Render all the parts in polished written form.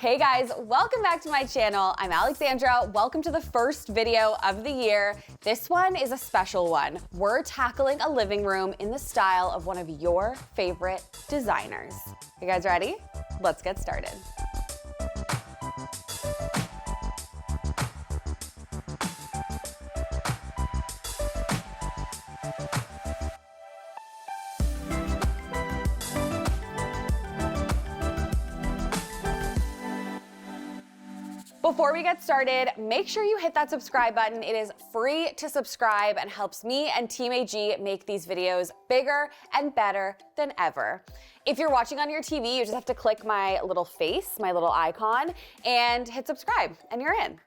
Hey guys, welcome back to my channel. I'm Alexandra. Welcome to the first video of the year. This one is a special one. We're tackling a living room in the style of one of your favorite designers. You guys ready? Let's get started. Before we get started, make sure you hit that subscribe button. It is free to subscribe and helps me and Team AG make these videos bigger and better than ever. If you're watching on your TV, you just have to click my little face, my little icon, and hit subscribe, and you're in.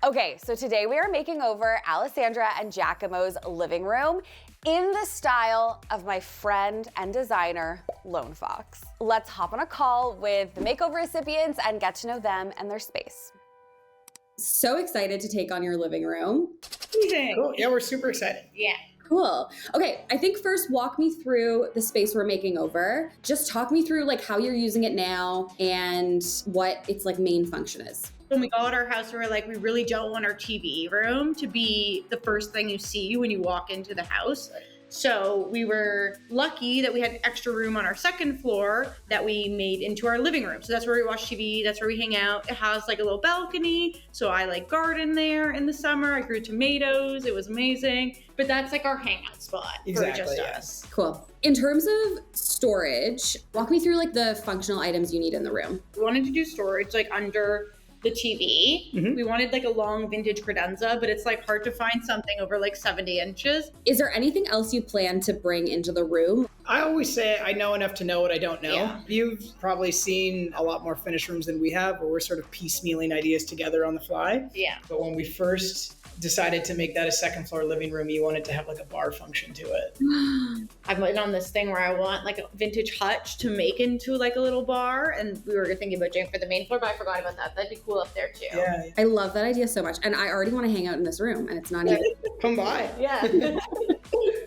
Okay, so today we are making over Alexandra and Giacomo's living room in the style of my friend and designer, Lone Fox. Let's hop on a call with the makeover recipients and get to know them and their space. So excited to take on your living room. Cool. Yeah, we're super excited. Yeah. Cool. Okay, I think first walk me through the space we're making over. Just talk me through like how you're using it now and what its like main function is. When we got our house, we were like, we really don't want our TV room to be the first thing you see when you walk into the house. So we were lucky that we had extra room on our second floor that we made into our living room. So that's where we watch TV. That's where we hang out. It has like a little balcony. So I like garden there in the summer. I grew tomatoes. It was amazing. But that's like our hangout spot Exactly, for just yeah. us. Cool. In terms of storage, walk me through like the functional items you need in the room. We wanted to do storage like under the TV. Mhm. We wanted like a long vintage credenza, but it's like hard to find something over like 70 inches. Is there anything else you plan to bring into the room? I always say I know enough to know what I don't know. Yeah. You've probably seen a lot more finished rooms than we have, where we're sort of piecemealing ideas together on the fly. Yeah. But when we first decided to make that a second floor living room, you wanted to have like a bar function to it. I've been on this thing where I want like a vintage hutch to make into like a little bar, and we were thinking about doing it for the main floor, but I forgot about that. That'd be cool up there too. Yeah. I love that idea so much. And I already want to hang out in this room and it's not even, Come by. Yeah.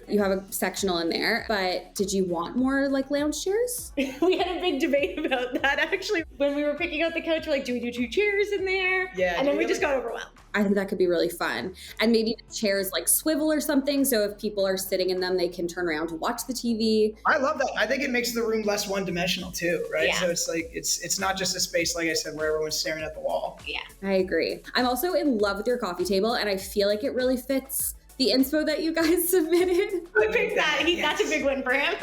you have a sectional in there, but did you want more like lounge chairs? We had a big debate about that actually. When we were picking out the couch, we're like, do we do 2 chairs in there? Yeah, And do then we we just have, got overwhelmed. I think that could be really fun. And maybe the chairs like swivel or something. So if people are sitting in them, they can turn around to watch the TV. I love that. I think it makes the room less one-dimensional too, right? Yeah. So it's like it's not just a space, like I said, where everyone's staring at the wall. Yeah. I agree. I'm also in love with your coffee table and I feel like it really fits the inspo that you guys submitted. We picked that. That's a big win for him.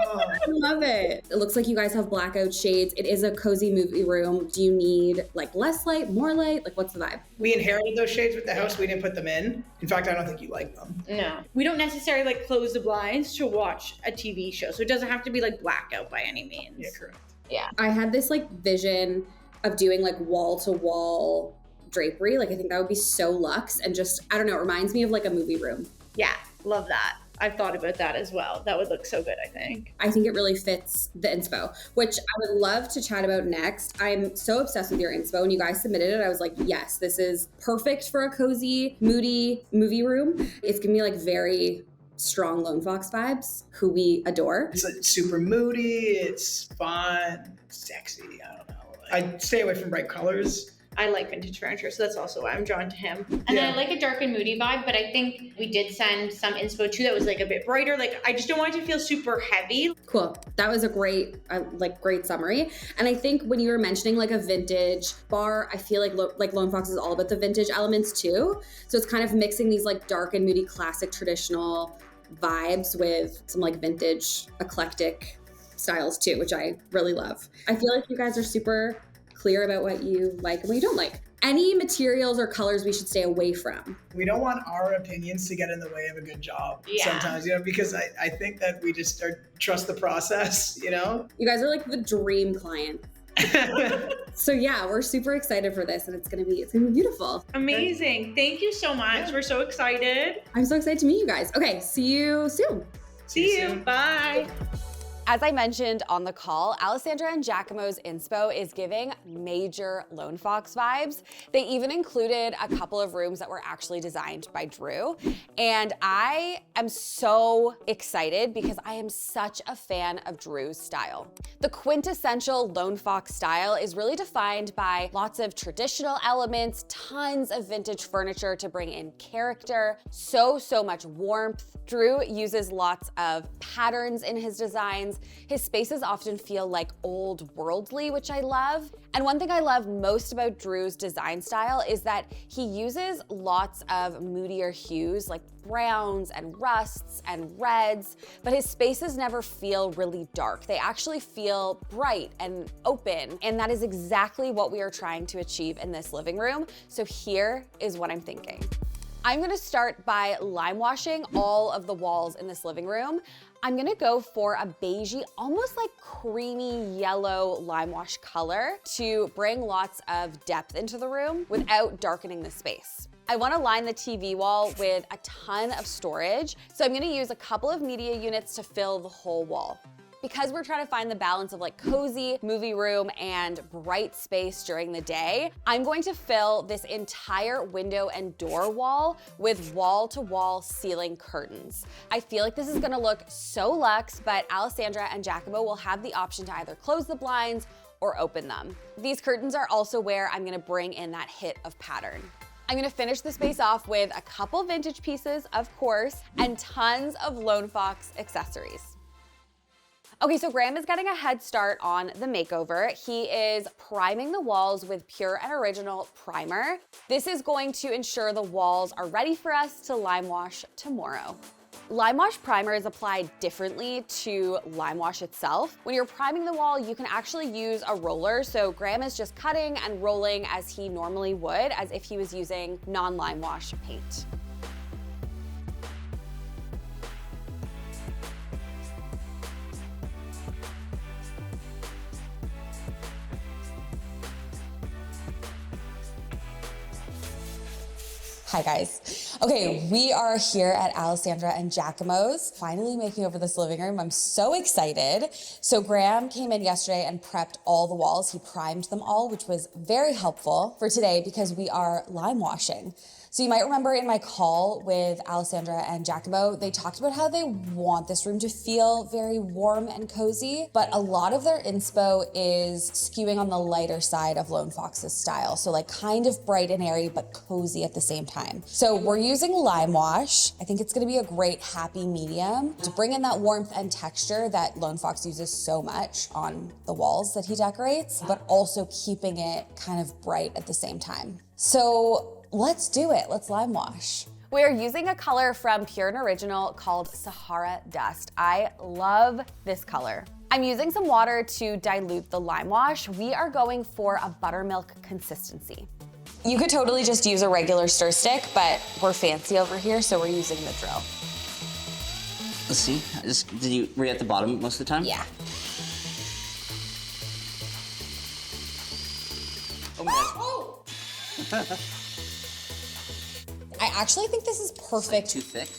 Oh. I love it. It looks like you guys have blackout shades. It is a cozy movie room. Do you need like less light, more light? Like what's the vibe? We inherited those shades with the house. We didn't put them in. In fact, I don't think you like them. No. We don't necessarily like close the blinds to watch a TV show. So it doesn't have to be like blackout by any means. Yeah, correct. Yeah. I had this like vision of doing like wall to wall drapery. Like I think that would be so luxe and just, I don't know, it reminds me of like a movie room. Yeah. Love that. I've thought about that as well. That would look so good, I think. I think it really fits the inspo, which I would love to chat about next. I'm so obsessed with your inspo. When you guys submitted it, I was like, yes, this is perfect for a cozy, moody movie room. It's giving me like very strong Lone Fox vibes, who we adore. It's like super moody. It's fun, sexy. I don't know. I stay away from bright colors. I like vintage furniture, so that's also why I'm drawn to him. And Yeah. then I like a dark and moody vibe, but I think we did send some inspo too that was like a bit brighter. Like I just don't want it to feel super heavy. Cool. That was a great, great summary. And I think when you were mentioning like a vintage bar, I feel like Lone Fox is all about the vintage elements too. So it's kind of mixing these like dark and moody, classic, traditional vibes with some like vintage, eclectic styles too, which I really love. I feel like you guys are super clear about what you like and what you don't like. Any materials or colors we should stay away from? We don't want our opinions to get in the way of a good job sometimes, because I think that we just trust the process, You guys are like the dream client. So yeah, we're super excited for this and it's gonna be beautiful. Amazing. Thank you so much. Yeah. We're so excited. I'm so excited to meet you guys. Okay, see you soon. See you. Bye. As I mentioned on the call, Alexandra and Giacomo's inspo is giving major Lone Fox vibes. They even included a couple of rooms that were actually designed by Drew. And I am so excited because I am such a fan of Drew's style. The quintessential Lone Fox style is really defined by lots of traditional elements, tons of vintage furniture to bring in character, so much warmth. Drew uses lots of patterns in his designs. His spaces often feel like old worldly, which I love. And one thing I love most about Drew's design style is that he uses lots of moodier hues like browns and rusts and reds, but his spaces never feel really dark. They actually feel bright and open, and that is exactly what we are trying to achieve in this living room. So here is what I'm thinking. I'm gonna start by lime washing all of the walls in this living room. I'm gonna go for a beigey, almost like creamy yellow lime wash color to bring lots of depth into the room without darkening the space. I wanna line the TV wall with a ton of storage, so I'm gonna use a couple of media units to fill the whole wall. Because we're trying to find the balance of like cozy movie room and bright space during the day, I'm going to fill this entire window and door wall with wall-to-wall ceiling curtains. I feel like this is gonna look so luxe, but Alexandra and Giacomo will have the option to either close the blinds or open them. These curtains are also where I'm gonna bring in that hit of pattern. I'm gonna finish the space off with a couple vintage pieces, of course, and tons of Lone Fox accessories. Okay, so Graham is getting a head start on the makeover. He is priming the walls with Pure and Original primer. This is going to ensure the walls are ready for us to lime wash tomorrow. Limewash primer is applied differently to Limewash itself. When you're priming the wall, you can actually use a roller. So Graham is just cutting and rolling as he normally would, as if he was using non-Limewash paint. Hi guys. Okay, we are here at Alexandra and Giacomo's, finally making over this living room. I'm so excited. So Graham came in yesterday and prepped all the walls. He primed them all, which was very helpful for today because we are lime washing. So you might remember in my call with Alexandra and Giacomo, they talked about how they want this room to feel very warm and cozy, but a lot of their inspo is skewing on the lighter side of Lone Fox's style. So like kind of bright and airy, but cozy at the same time. So we're using Limewash. I think it's gonna be a great happy medium to bring in that warmth and texture that Lone Fox uses so much on the walls that he decorates, but also keeping it kind of bright at the same time. So let's do it, let's lime wash. We are using a color from Pure and Original called Sahara Dust. I love this color. I'm using some water to dilute the lime wash. We are going for a buttermilk consistency. You could totally just use a regular stir stick, but we're fancy over here, so we're using the drill. Let's see, were you at the bottom most of the time? Yeah. Oh my God. I actually think this is perfect. Too thick?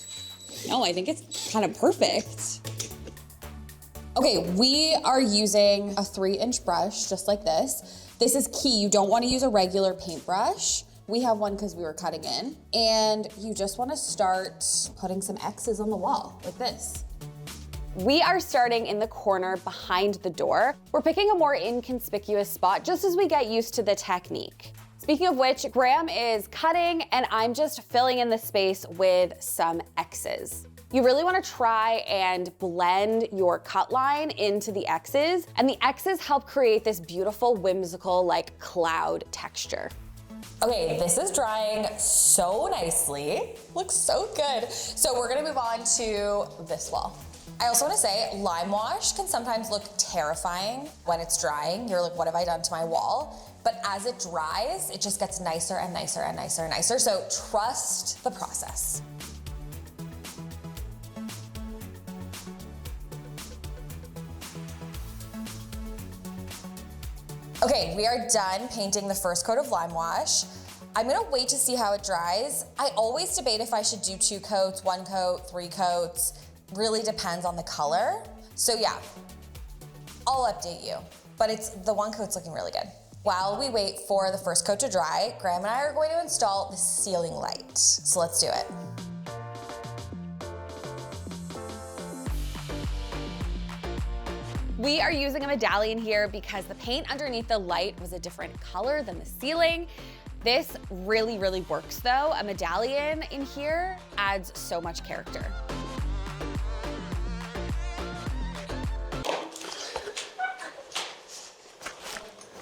No, I think it's kind of perfect. Okay, we are using a 3-inch brush, just like this. This is key, you don't wanna use a regular paintbrush. We have one because we were cutting in. And you just wanna start putting some X's on the wall, like this. We are starting in the corner behind the door. We're picking a more inconspicuous spot just as we get used to the technique. Speaking of which, Graham is cutting and I'm just filling in the space with some X's. You really wanna try and blend your cut line into the X's, and the X's help create this beautiful, whimsical, like cloud texture. Okay, this is drying so nicely. Looks so good. So we're gonna move on to this wall. I also wanna say, Limewash can sometimes look terrifying when it's drying. You're like, what have I done to my wall? But as it dries, it just gets nicer and nicer and nicer and nicer. So trust the process. Okay, we are done painting the first coat of Limewash. I'm gonna wait to see how it dries. I always debate if I should do 2 coats, 1 coat, 3 coats. Really depends on the color. So yeah, I'll update you, but the one coat's looking really good. While we wait for the first coat to dry, Graham and I are going to install the ceiling light. So let's do it. We are using a medallion here because the paint underneath the light was a different color than the ceiling. This really, really works though. A medallion in here adds so much character.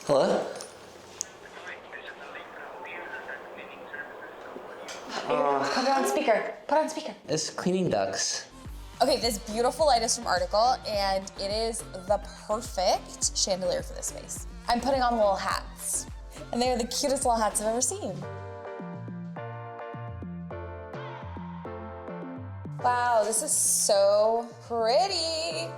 Hello? Put it on speaker. Put it on speaker. It's cleaning ducts. Okay, this beautiful light is from Article, and it is the perfect chandelier for this space. I'm putting on little hats, and they're the cutest little hats I've ever seen. Wow, this is so pretty.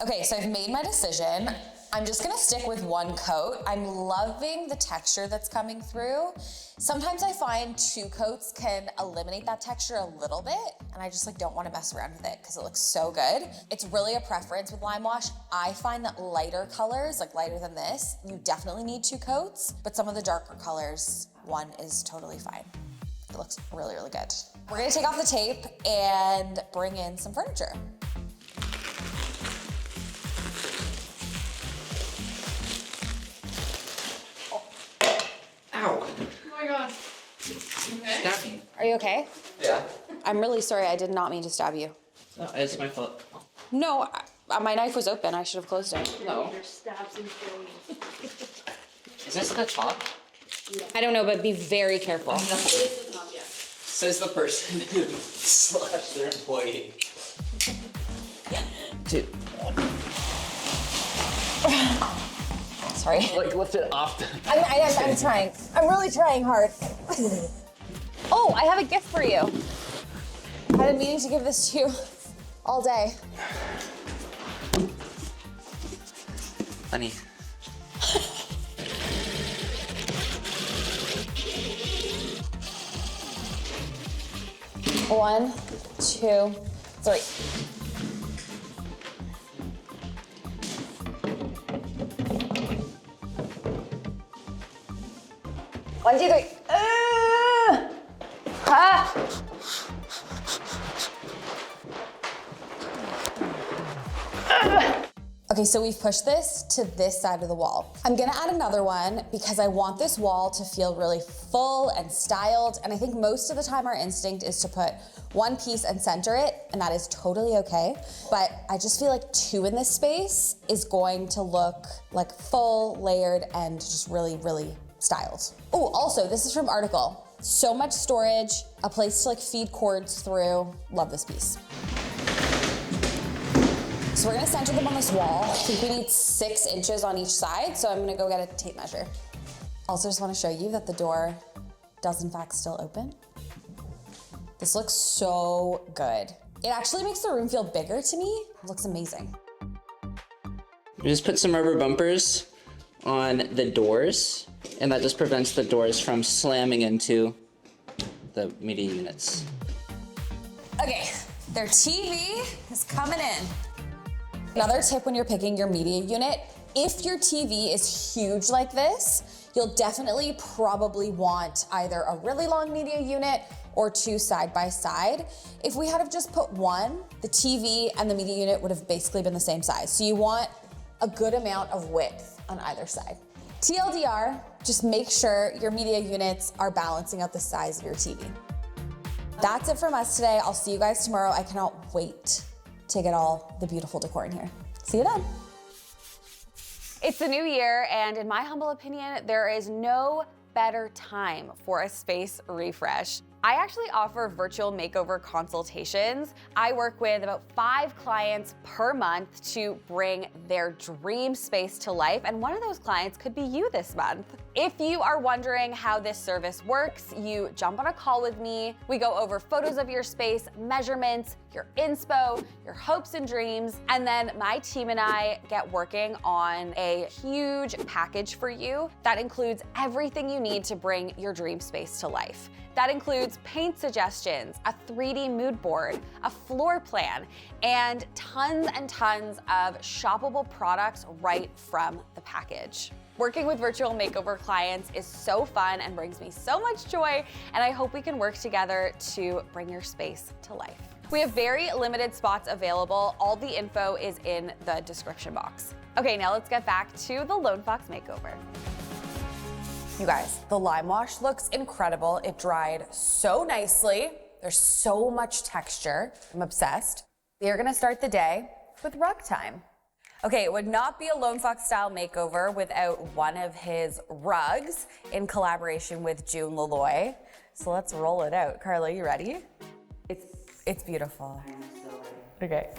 Okay, so I've made my decision. I'm just gonna stick with one coat. I'm loving the texture that's coming through. Sometimes I find 2 coats can eliminate that texture a little bit, and I just don't wanna mess around with it because it looks so good. It's really a preference with Limewash. I find that lighter colors, like lighter than this, you definitely need 2 coats, but some of the darker colors, 1 is totally fine. It looks really, really good. We're gonna take off the tape and bring in some furniture. Ow. Oh my God. Stab me. Are you okay? Yeah. I'm really sorry, I did not mean to stab you. No, it's my fault. No, my knife was open, I should have closed it. No. Is this the top? I don't know, but be very careful. Says the person who slashed their employee. Dude. Sorry. Lift it off. I'm trying. I'm really trying hard. Oh, I have a gift for you. I've been meaning to give this to you all day. Funny. One, 2, 3. One, 2, 3. Okay, so we've pushed this to this side of the wall. I'm gonna add another one because I want this wall to feel really full and styled, and I think most of the time our instinct is to put one piece and center it, and that is totally okay. But I just feel like 2 in this space is going to look like full, layered, and just really, really styled. Oh, also, this is from Article. So much storage, a place to feed cords through. Love this piece. So we're gonna center them on this wall. I think we need 6 inches on each side, so I'm gonna go get a tape measure. Also just wanna show you that the door does in fact still open. This looks so good. It actually makes the room feel bigger to me. It looks amazing. We just put some rubber bumpers on the doors, and that just prevents the doors from slamming into the media units. Okay, their TV is coming in. Another tip when you're picking your media unit, if your TV is huge like this, you'll definitely probably want either a really long media unit or 2 side by side. If we had have just put 1, the TV and the media unit would have basically been the same size. So you want a good amount of width on either side. TLDR, just make sure your media units are balancing out the size of your TV. That's it from us today. I'll see you guys tomorrow. I cannot wait to get all the beautiful decor in here. See you then. It's the new year, and in my humble opinion, there is no better time for a space refresh. I actually offer virtual makeover consultations. I work with about 5 clients per month to bring their dream space to life, and one of those clients could be you this month. If you are wondering how this service works, you jump on a call with me. We go over photos of your space, measurements, your inspo, your hopes and dreams, and then my team and I get working on a huge package for you that includes everything you need to bring your dream space to life. That includes includes paint suggestions, a 3D mood board, a floor plan, and tons of shoppable products right from the package. Working with virtual makeover clients is so fun and brings me so much joy, and I hope we can work together to bring your space to life. We have very limited spots available. All the info is in the description box. Okay, now let's get back to the Lone Fox makeover. You guys, the Limewash looks incredible. It dried so nicely. There's so much texture. I'm obsessed. We are gonna start the day with rug time. Okay, it would not be a Lone Fox style makeover without one of his rugs in collaboration with June Laloy. So let's roll it out. Carla, you ready? It's beautiful. Okay,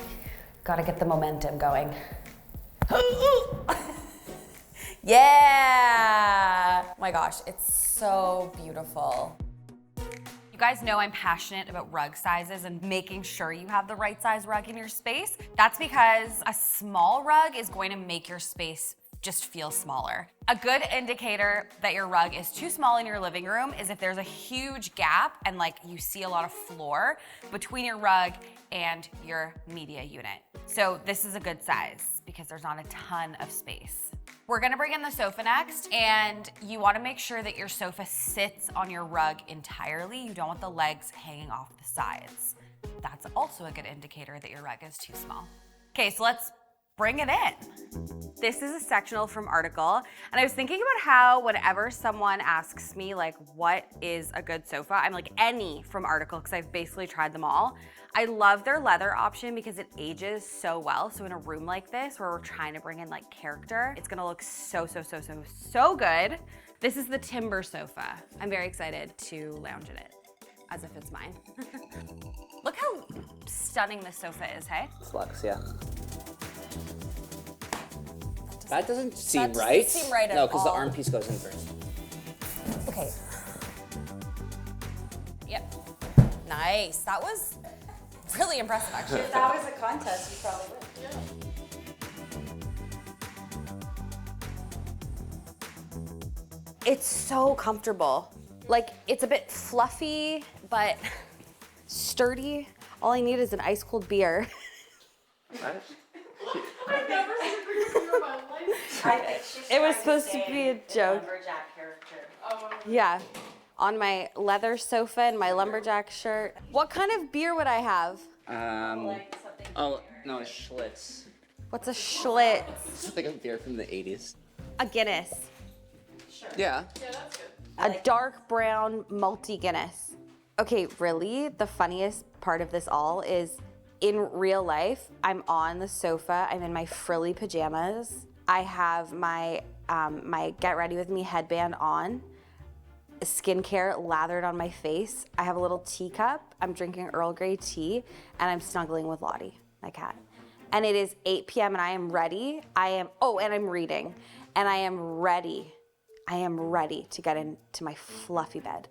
gotta get the momentum going. Yeah! Oh my gosh, it's so beautiful. You guys know I'm passionate about rug sizes and making sure you have the right size rug in your space. That's because a small rug is going to make your space just feel smaller. A good indicator that your rug is too small in your living room is if there's a huge gap and like you see a lot of floor between your rug and your media unit. So this is a good size because there's not a ton of space. We're gonna bring in the sofa next, and you wanna make sure that your sofa sits on your rug entirely. You don't want the legs hanging off the sides. That's also a good indicator that your rug is too small. Okay, so let's bring it in. This is a sectional from Article, and I was thinking about how whenever someone asks me like, what is a good sofa? I'm like, any from Article, because I've basically tried them all. I love their leather option because it ages so well. So in a room like this, where we're trying to bring in like character, it's gonna look so good. This is the timber sofa. I'm very excited to lounge in it, as if it's mine. Look how stunning this sofa is, hey? Flux, yeah. That doesn't seem right. Seem right at no, because the all. arm piece goes in first. Okay. Yep. Nice. That was really impressive, actually. If that was a contest, you probably would. It's so comfortable. Like, it's a bit fluffy, but sturdy. All I need is an ice cold beer. I've never seen a beer in my life. It was supposed to be a joke. Lumberjack character. Yeah, on my leather sofa and my lumberjack shirt. What kind of beer would I have? Oh, no, it's Schlitz. What's a Schlitz? It's like a beer from the 80s. A Guinness. Yeah. Yeah, that's good. A dark brown malty Guinness. Okay, really, the funniest part of this all is in real life, I'm on the sofa, I'm in my frilly pajamas. I have my my Get Ready With Me headband on, skincare lathered on my face. I have a little teacup, I'm drinking Earl Grey tea, and I'm snuggling with Lottie, my cat. And it is 8 p.m. and I am ready. And I'm reading. And I am ready to get into my fluffy bed.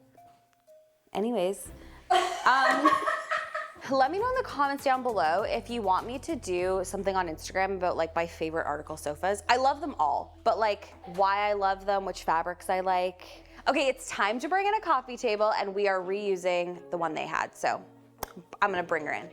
Anyways, let me know in the comments down below if you want me to do something on Instagram about like my favorite Article sofas. I love them all, but like why I love them, which fabrics I like. Okay, it's time to bring in a coffee table, and we are reusing the one they had, so I'm gonna bring her in.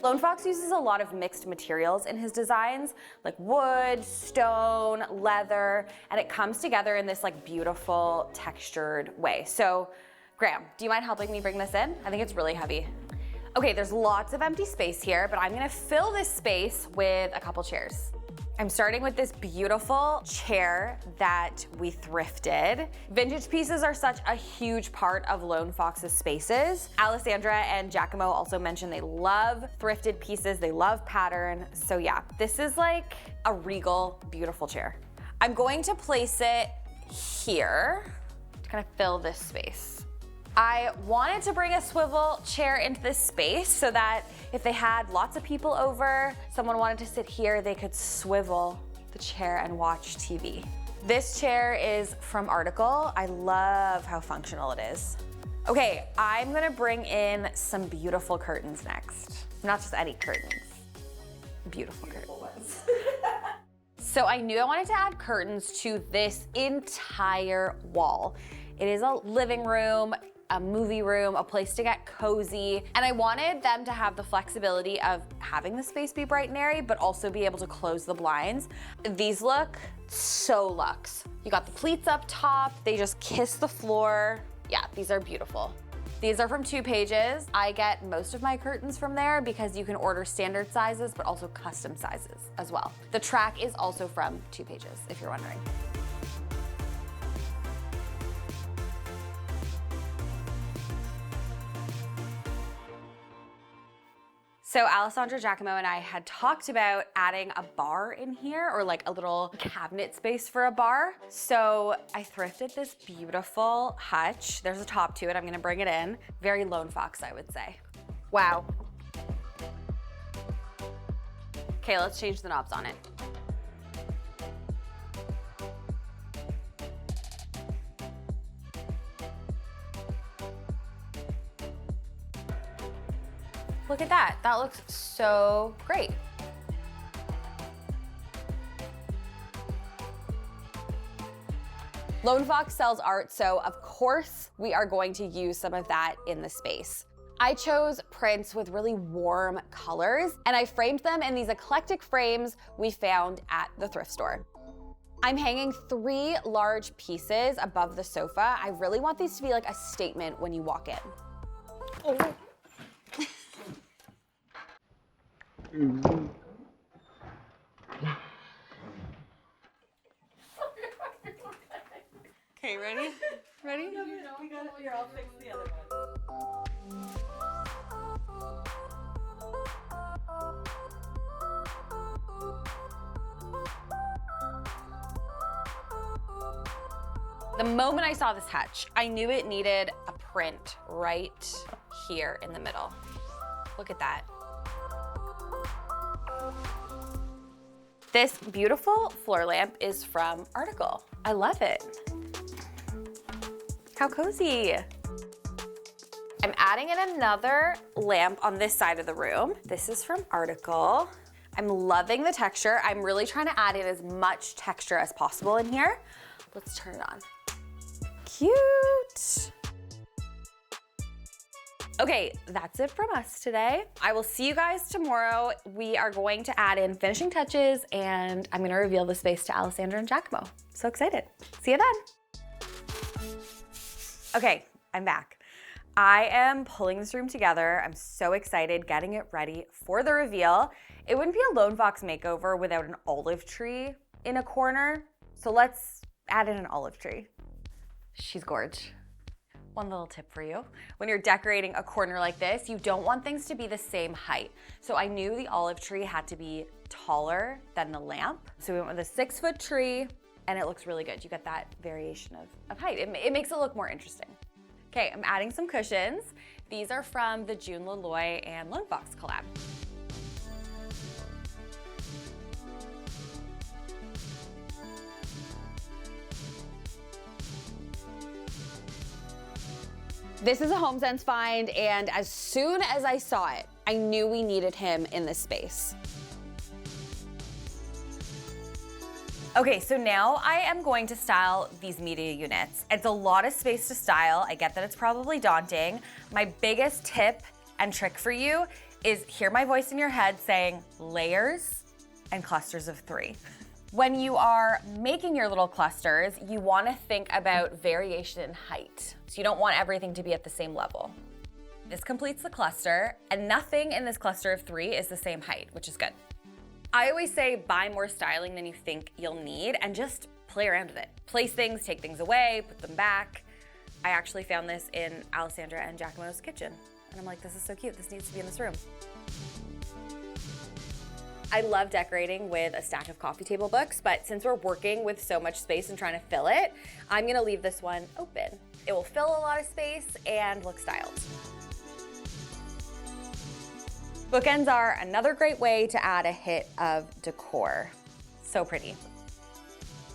Lone Fox uses a lot of mixed materials in his designs, like wood, stone, leather, and it comes together in this like beautiful textured way. So Graham, do you mind helping me bring this in? I think it's really heavy. Okay, there's lots of empty space here, but I'm gonna fill this space with a couple chairs. I'm starting with this beautiful chair that we thrifted. Vintage pieces are such a huge part of Lone Fox's spaces. Alexandra and Giacomo also mentioned they love thrifted pieces, they love pattern. So yeah, this is like a regal, beautiful chair. I'm going to place it here to kind of fill this space. I wanted to bring a swivel chair into this space so that if they had lots of people over, someone wanted to sit here, they could swivel the chair and watch TV. This chair is from Article. I love how functional it is. Okay, I'm gonna bring in some beautiful curtains next. Not just any curtains, beautiful curtains. So I knew I wanted to add curtains to this entire wall. It is a living room. a movie room, a place to get cozy. And I wanted them to have the flexibility of having the space be bright and airy, but also be able to close the blinds. These look so luxe. You got the pleats up top, they just kiss the floor. Yeah, these are beautiful. These are from 2 Pages. I get most of my curtains from there because you can order standard sizes, but also custom sizes as well. The track is also from 2 Pages, if you're wondering. So Alessandra Giacomo and I had talked about adding a bar in here, or like a little cabinet space for a bar. So I thrifted this beautiful hutch. There's a top to it, I'm gonna bring it in. Very Lone Fox, I would say. Wow. Okay, let's change the knobs on it. Look at that, that looks so great. Lone Fox sells art, so of course we are going to use some of that in the space. I chose prints with really warm colors, and I framed them in these eclectic frames we found at the thrift store. I'm hanging 3 large pieces above the sofa. I really want these to be like a statement when you walk in. Oh. Okay, ready? Ready? No, we got it. Here, I'll fix the other one. The moment I saw this hutch, I knew it needed a print right here in the middle. Look at that. This beautiful floor lamp is from Article. I love it. How cozy. I'm adding in another lamp on this side of the room. This is from Article. I'm loving the texture. I'm really trying to add in as much texture as possible in here. Let's turn it on. Cute. Okay, that's it from us today. I will see you guys tomorrow. We are going to add in finishing touches, and I'm gonna reveal the space to Alexandra and Giacomo. So excited. See you then. Okay, I'm back. I am pulling this room together. I'm so excited, getting it ready for the reveal. It wouldn't be a Lone Fox makeover without an olive tree in a corner. So let's add in an olive tree. She's gorge. One little tip for you. When you're decorating a corner like this, you don't want things to be the same height. So I knew the olive tree had to be taller than the lamp. So we went with a 6-foot tree, and it looks really good. You get that variation of height. It makes it look more interesting. Okay, I'm adding some cushions. These are from the June Laloy and Lone Fox collab. This is a HomeSense find, and as soon as I saw it, I knew we needed him in this space. Okay, so now I am going to style these media units. It's a lot of space to style. I get that it's probably daunting. My biggest tip and trick for you is hear my voice in your head saying layers and clusters of 3. When you are making your little clusters, you want to think about variation in height. So you don't want everything to be at the same level. This completes the cluster, and nothing in this cluster of 3 is the same height, which is good. I always say buy more styling than you think you'll need and just play around with it. Place things, take things away, put them back. I actually found this in Alexandra and Giacomo's kitchen. And I'm like, this is so cute, this needs to be in this room. I love decorating with a stack of coffee table books, but since we're working with so much space and trying to fill it, I'm gonna leave this one open. It will fill a lot of space and look styled. Bookends are another great way to add a hit of decor. So pretty.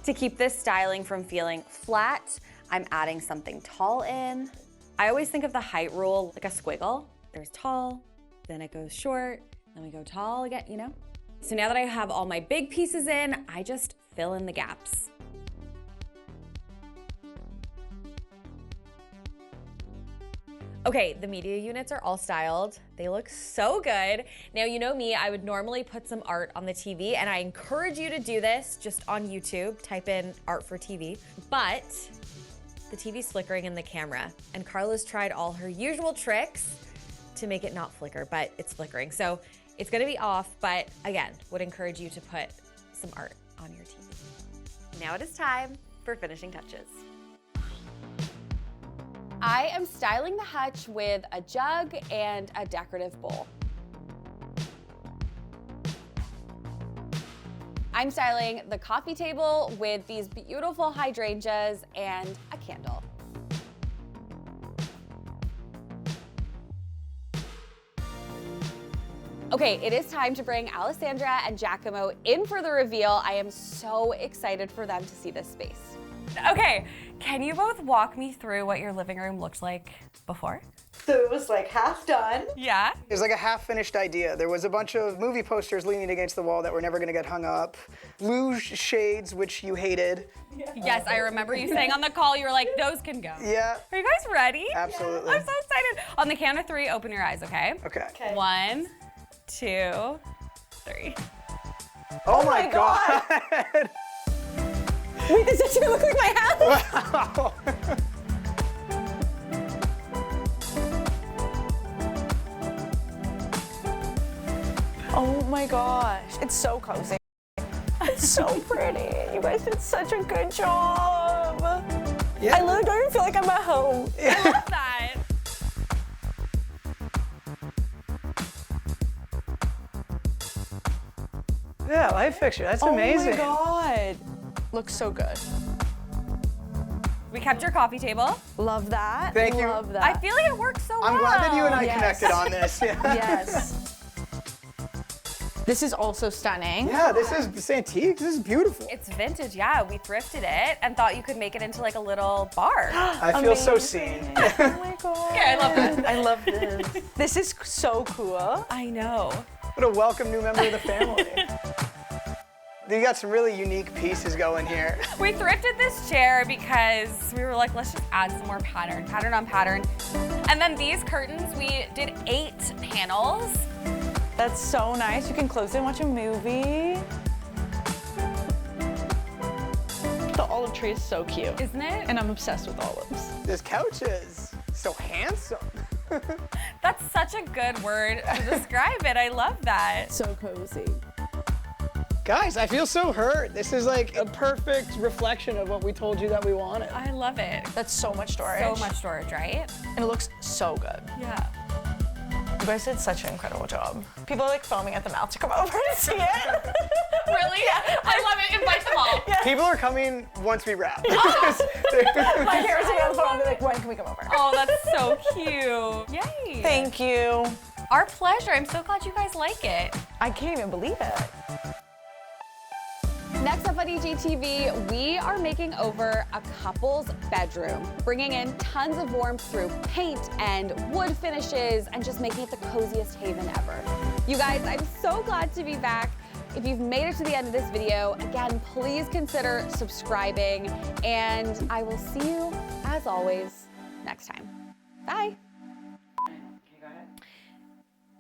To keep this styling from feeling flat, I'm adding something tall in. I always think of the height rule like a squiggle. There's tall, then it goes short, then we go tall again, you know? So now that I have all my big pieces in, I just fill in the gaps. Okay, the media units are all styled. They look so good. Now, you know me, I would normally put some art on the TV, and I encourage you to do this just on YouTube. Type in art for TV. But the TV's flickering in the camera, and Carla's tried all her usual tricks to make it not flicker, but it's flickering. So it's gonna be off, but again, would encourage you to put some art on your TV. Now it is time for finishing touches. I am styling the hutch with a jug and a decorative bowl. I'm styling the coffee table with these beautiful hydrangeas and a candle. Okay, it is time to bring Alexandra and Giacomo in for the reveal. I am so excited for them to see this space. Okay, can you both walk me through what your living room looked like before? So it was like half done. Yeah? It was like a half-finished idea. There was a bunch of movie posters leaning against the wall that were never gonna get hung up. Luge shades, which you hated. Yes, I remember you saying on the call, you were like, those can go. Yeah. Are you guys ready? Absolutely. I'm so excited. On the count of 3, open your eyes, okay? Okay. 1, 2, 3. Oh my God. Wait, this doesn't look like my house. Wow. Oh my gosh, it's so cozy. It's so pretty. You guys did such a good job. Yeah. I literally don't even feel like I'm at home. I love that. Yeah, light fixture. That's amazing. Oh my God. Looks so good. We kept your coffee table. Love that. Thank you. Love that. I feel like it works so well. I'm glad that you and I Yes. connected on this. Yeah. Yes. This is also stunning. Yeah, this is antique. This is beautiful. It's vintage, yeah. We thrifted it and thought you could make it into like a little bar. I feel so seen. Oh my God. Yeah, I love that. I love this. This is so cool. I know. What a welcome new member of the family. You got some really unique pieces going here. We thrifted this chair because we were like, let's just add some more pattern on pattern. And then these curtains, we did 8 panels. That's so nice. You can close it and watch a movie. The olive tree is so cute. Isn't it? And I'm obsessed with olives. This couch is so handsome. That's such a good word to describe it. I love that. So cozy. Guys, I feel so hurt. This is like a perfect reflection of what we told you that we wanted. I love it. That's so much storage. So much storage, right? And it looks so good. Yeah. You guys did such an incredible job. People are like foaming at the mouth to come over and see it. Really? Yeah. I love it. Invite them all. Yeah. People are coming once we wrap. My parents will be on the phone and be like, when can we come over? Oh, that's so cute. Yay. Thank you. Our pleasure. I'm so glad you guys like it. I can't even believe it. Next up on EGTV, we are making over a couple's bedroom, bringing in tons of warmth through paint and wood finishes and just making it the coziest haven ever. You guys, I'm so glad to be back. If you've made it to the end of this video, again, please consider subscribing, and I will see you, as always, next time. Bye. Okay, go ahead.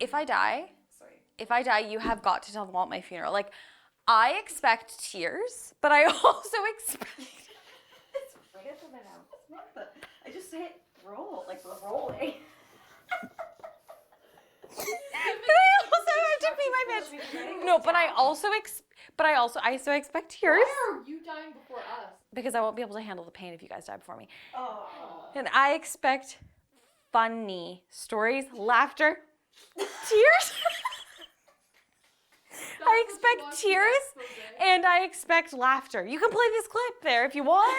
If I die, Sorry. you have got to tell them all at my funeral. Like, I expect tears, but I also expect. It's right at the mouth. It's not the. I just hit roll, like we're rolling. But I also have to pee my pants. No, but I also expect tears. Why are you dying before us? Because I won't be able to handle the pain if you guys die before me. Oh. And I expect funny stories, laughter, tears. I expect tears and I expect laughter. You can play this clip there if you want.